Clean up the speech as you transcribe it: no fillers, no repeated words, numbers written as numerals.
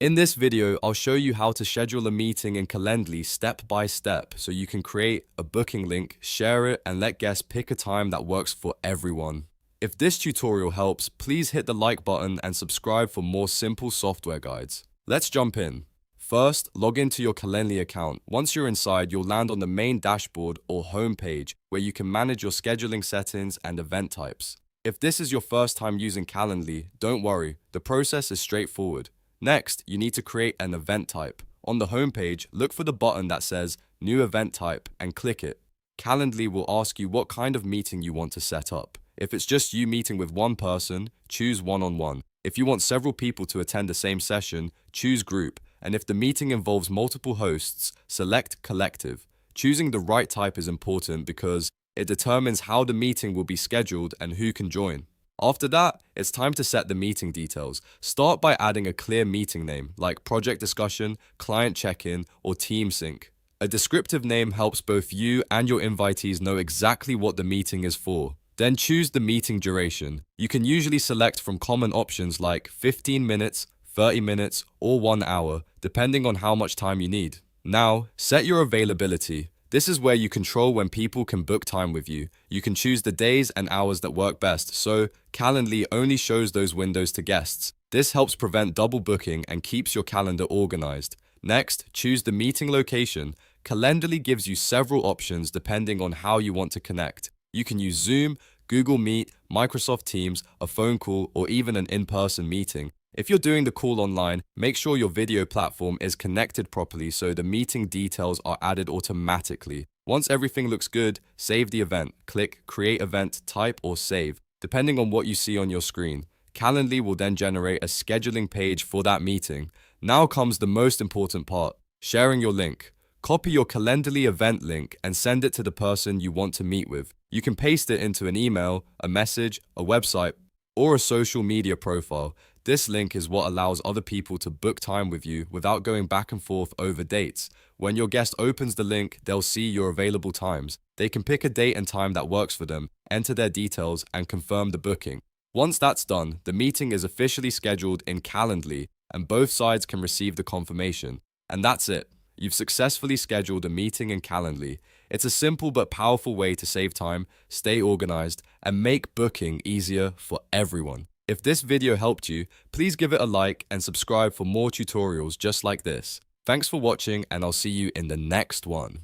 In this video, I'll show you how to schedule a meeting in Calendly step by step so you can create a booking link, share it, and let guests pick a time that works for everyone. If this tutorial helps, please hit the like button and subscribe for more simple software guides. Let's jump in. First, log into your Calendly account. Once you're inside, you'll land on the main dashboard or home page where you can manage your scheduling settings and event types. If this is your first time using Calendly, don't worry, the process is straightforward. Next, you need to create an event type. On the homepage, look for the button that says New Event Type and click it. Calendly will ask you what kind of meeting you want to set up. If it's just you meeting with one person, choose one-on-one. If you want several people to attend the same session, choose group. And if the meeting involves multiple hosts, select collective. Choosing the right type is important because it determines how the meeting will be scheduled and who can join. After that, it's time to set the meeting details. Start by adding a clear meeting name, like project discussion, client check-in, or team sync. A descriptive name helps both you and your invitees know exactly what the meeting is for. Then choose the meeting duration. You can usually select from common options like 15 minutes, 30 minutes, or 1 hour, depending on how much time you need. Now, set your availability. This is where you control when people can book time with you. You can choose the days and hours that work best, so Calendly only shows those windows to guests. This helps prevent double booking and keeps your calendar organized. Next, choose the meeting location. Calendly gives you several options depending on how you want to connect. You can use Zoom, Google Meet, Microsoft Teams, a phone call, or even an in-person meeting. If you're doing the call online, make sure your video platform is connected properly so the meeting details are added automatically. Once everything looks good, save the event. Click Create Event, Type, or Save, depending on what you see on your screen. Calendly will then generate a scheduling page for that meeting. Now comes the most important part, sharing your link. Copy your Calendly event link and send it to the person you want to meet with. You can paste it into an email, a message, a website, or a social media profile. This link is what allows other people to book time with you without going back and forth over dates. When your guest opens the link, they'll see your available times. They can pick a date and time that works for them, enter their details, and confirm the booking. Once that's done, the meeting is officially scheduled in Calendly, and both sides can receive the confirmation. And that's it. You've successfully scheduled a meeting in Calendly. It's a simple but powerful way to save time, stay organized, and make booking easier for everyone. If this video helped you, please give it a like and subscribe for more tutorials just like this. Thanks for watching, and I'll see you in the next one.